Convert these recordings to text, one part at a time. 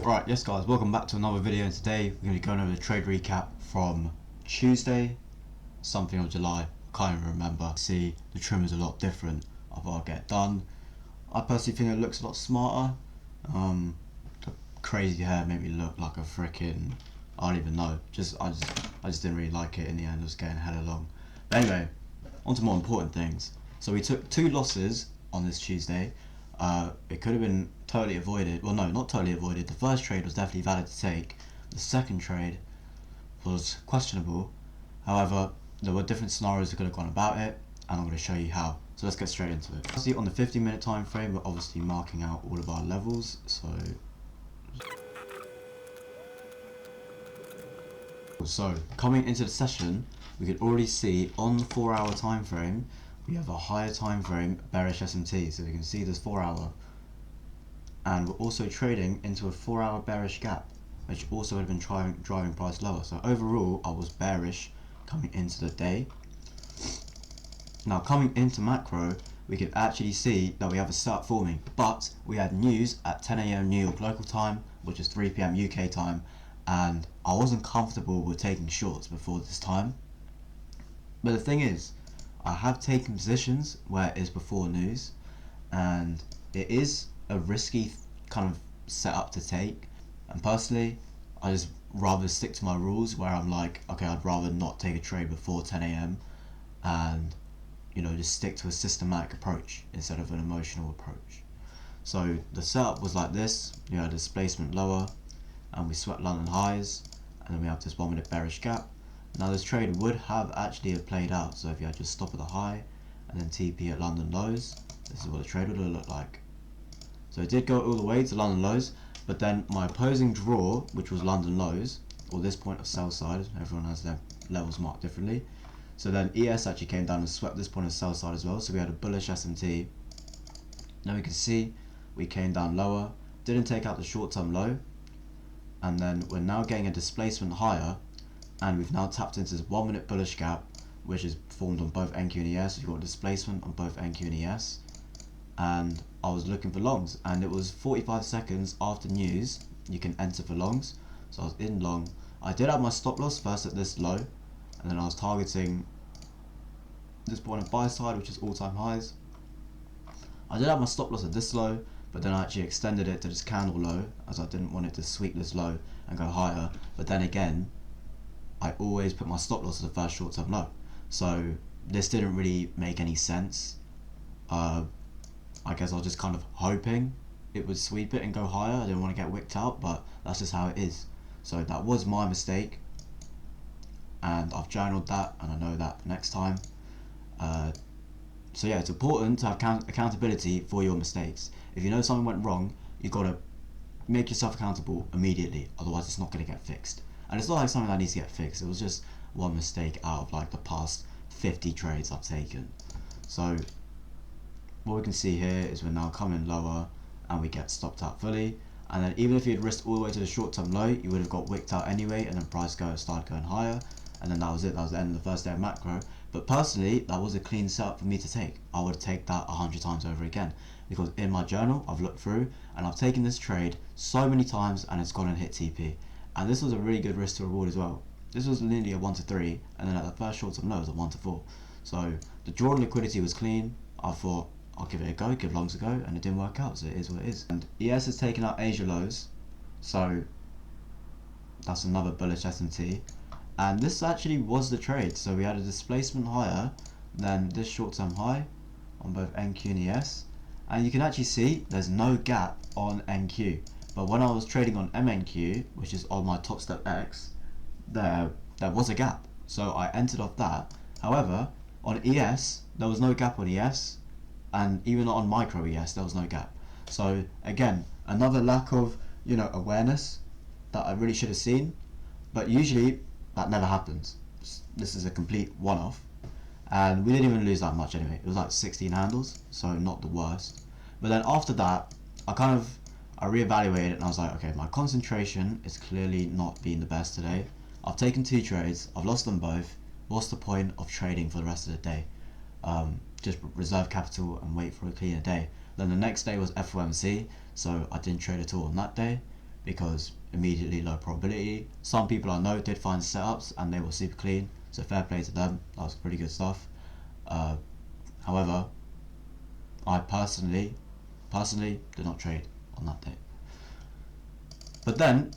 Right, yes guys, welcome back to another video, and today we're going to be going over the trade recap from Tuesday, something of July. I can't even remember. See, the trim is a lot different. I thought I'd get it done. I personally think it looks a lot smarter. The crazy hair made me look like a freaking, I don't even know. I just didn't really like it in the end. I was getting hella long. But anyway, on to more important things. So we took 2 losses on this Tuesday. It could have been totally avoided. Well, no, not totally avoided. The first trade was definitely valid to take. The second trade was questionable. However, there were different scenarios that could have gone about it, and I'm going to show you how. So let's get straight into it. See, on the 15-minute time frame, we're obviously marking out all of our levels. So coming into the session, we could already see on the 4-hour time frame we have a higher time frame bearish SMT. So we can see this 4-hour, and we're also trading into a 4-hour bearish gap, which also would have been driving price lower. So overall, I was bearish coming into the day. Now coming into macro, we could actually see that we have a setup forming, but we had news at 10 AM New York local time, which is 3 PM UK time, and I wasn't comfortable with taking shorts before this time. But the thing is, I have taken positions where it is before news, and it is a risky kind of setup to take. And personally, I just rather stick to my rules where I'm like, okay, I'd rather not take a trade before 10 AM and, you know, just stick to a systematic approach instead of an emotional approach. So the setup was like this. You had displacement lower, and we swept London highs, and then we have this 1-minute bearish gap. Now this trade would have actually played out. So if you had just stop at the high and then TP at London lows, this is what the trade would have looked like. So it did go all the way to London lows, but then my opposing draw, which was London lows, or this point of sell side, everyone has their levels marked differently. So then ES actually came down and swept this point of sell side as well. So we had a bullish SMT. Now we can see we came down lower, didn't take out the short term low, and then we're now getting a displacement higher, and we've now tapped into this 1-minute bullish gap, which is formed on both NQ and ES. We've got displacement on both NQ and ES, and I was looking for longs, and it was 45 seconds after news you can enter for longs. So I was in long. I did have my stop loss first at this low, and then I was targeting this point of buy side, which is all-time highs. I did have my stop loss at this low, but then I actually extended it to this candle low, as I didn't want it to sweep this low and go higher. But then again, I always put my stop loss at the first short term low, so this didn't really make any sense. I guess I was just kind of hoping it would sweep it and go higher. I didn't want to get wicked out, but that's just how it is. So that was my mistake, and I've journaled that, and I know that for next time. So yeah, it's important to have accountability for your mistakes. If you know something went wrong, you've got to make yourself accountable immediately, otherwise it's not going to get fixed. And it's not like something that needs to get fixed. It was just one mistake out of like the past 50 trades I've taken. So what we can see here is we're now coming lower, and we get stopped out fully. And then even if you had risked all the way to the short term low, you would have got wicked out anyway, and then price started going higher, and then that was it. That was the end of the first day of macro. But personally, that was a clean setup for me to take. I would take that 100 times over again, because in my journal I've looked through and I've taken this trade so many times and it's gone and hit TP. And this was a really good risk to reward as well. This was nearly a 1 to 3, and then at the first short term low it was a 1 to 4. So the drawn liquidity was clean. I thought I'll give it a go, give longs a go, and it didn't work out, so it is what it is. And ES has taken out Asia lows, so that's another bullish SMT. And this actually was the trade. So we had a displacement higher than this short term high on both NQ and ES, and you can actually see there's no gap on NQ. But when I was trading on MNQ, which is on my top step X, there was a gap, so I entered off that. However, on ES there was no gap on ES, and even on micro ES there was no gap. So again, another lack of, you know, awareness that I really should have seen. But usually that never happens. This is a complete one-off, and we didn't even lose that much anyway. It was like 16 handles, so not the worst. But then after that, I reevaluated, and I was like, okay, my concentration is clearly not being the best today. I've taken 2 trades, I've lost them both. What's the point of trading for the rest of the day? Just reserve capital and wait for a cleaner day. Then the next day was FOMC, so I didn't trade at all on that day because immediately low probability. Some people I know did find setups and they were super clean, so fair play to them. That was pretty good stuff. However, I personally did not trade on that day. But then,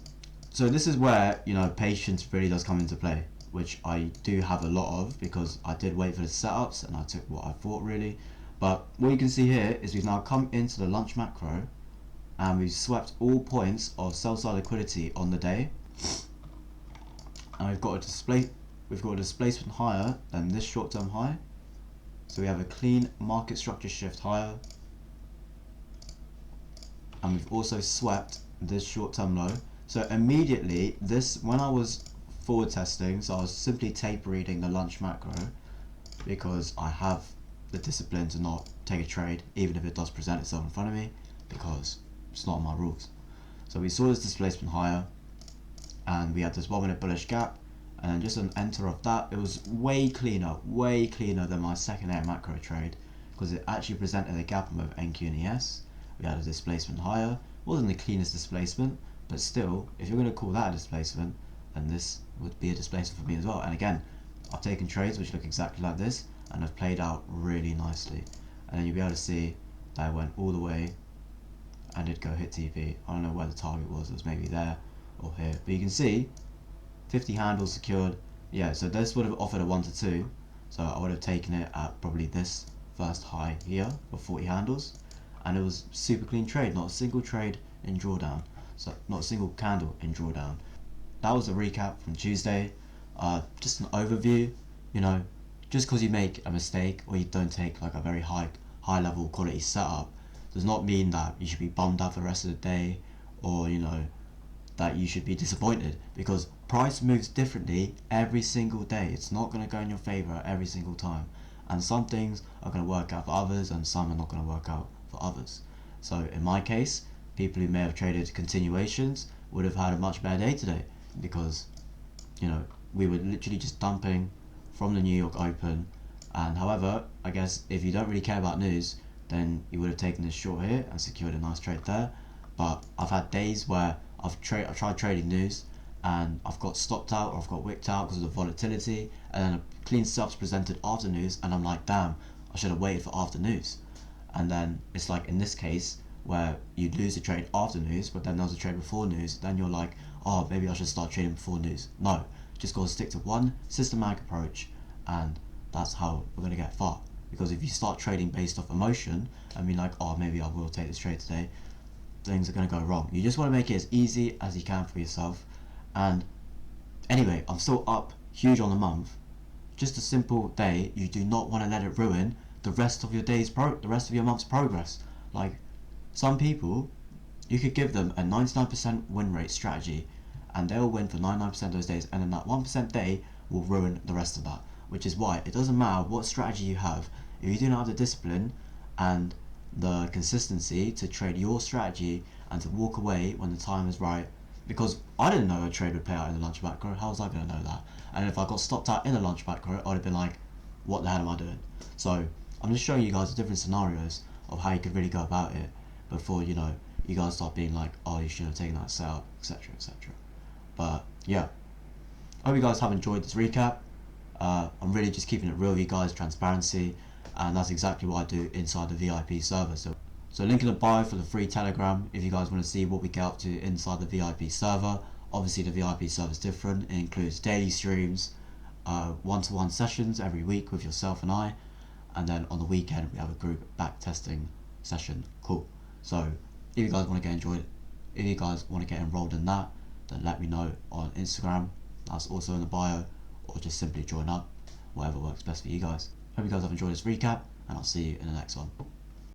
so this is where, you know, patience really does come into play, which I do have a lot of because I did wait for the setups and I took what I thought really. But what you can see here is we've now come into the lunch macro and we've swept all points of sell side liquidity on the day, and we've got a displacement higher than this short term high. So we have a clean market structure shift higher, and we've also swept this short term low. So immediately this, when I was forward testing, so I was simply tape reading the lunch macro because I have the discipline to not take a trade even if it does present itself in front of me, because it's not in my rules. So we saw this displacement higher and we had this 1 minute bullish gap, and then just an enter of that. It was way cleaner than my secondary macro trade because it actually presented a gap on both NQ and ES. We had a displacement higher. It wasn't the cleanest displacement, but still, if you're going to call that a displacement, then this would be a displacement for me as well. And again, I've taken trades which look exactly like this and have played out really nicely. And then you'll be able to see that I went all the way and did go hit TP. I don't know where the target was. It was maybe there or here, but you can see 50 handles secured. Yeah, so this would have offered a 1 to 2, so I would have taken it at probably this first high here for 40 handles, and it was super clean trade, not a single trade in drawdown, so not a single candle in drawdown. That was a recap from Tuesday. Just an overview. You know, just because you make a mistake or you don't take like a very high level quality setup does not mean that you should be bummed out for the rest of the day, or you know, that you should be disappointed, because price moves differently every single day. It's not going to go in your favor every single time, and some things are going to work out for others and some are not going to work out for others. So in my case, people who may have traded continuations would have had a much better day today, because you know, we were literally just dumping from the New York Open. And however, I guess if you don't really care about news, then you would have taken this short here and secured a nice trade there. But I've had days where I've tried trading news and I've got stopped out or I've got wicked out because of the volatility, and then a clean stuff's presented after news and I'm like, damn, I should have waited for after news. And then it's like in this case where you lose a trade after news, but then there was a trade before news, then you're like, oh, maybe I should start trading before news. No, just gotta stick to one systematic approach, and that's how we're gonna get far. Because if you start trading based off emotion and be like, oh, maybe I will take this trade today, things are going to go wrong. You just want to make it as easy as you can for yourself. And anyway, I'm still up huge on the month. Just a simple day. You do not want to let it ruin the rest of your month's progress. Like, some people, you could give them a 99% win rate strategy and they'll win for 99% of those days, and then that 1% day will ruin the rest of that. Which is why it doesn't matter what strategy you have, if you do not have the discipline and the consistency to trade your strategy and to walk away when the time is right. Because I didn't know a trade would pay out in the lunch macro. How was I going to know that? And if I got stopped out in the lunch macro, I'd have been like, what the hell am I doing? So I'm just showing you guys the different scenarios of how you could really go about it before, you know, you guys start being like, oh, you should have taken that setup, etc, etc. But yeah, I hope you guys have enjoyed this recap. I'm really just keeping it real with you guys, transparency, and that's exactly what I do inside the VIP server. So link in the bio for the free Telegram if you guys want to see what we get up to inside the VIP server. Obviously the VIP server is different. It includes daily streams, one-to-one sessions every week with yourself and I, and then on the weekend we have a group back testing session. Cool. So if you guys want to get enrolled in that, then let me know on Instagram. That's also in the bio, or just simply join up, whatever works best for you guys. Hope you guys have enjoyed this recap, and I'll see you in the next one.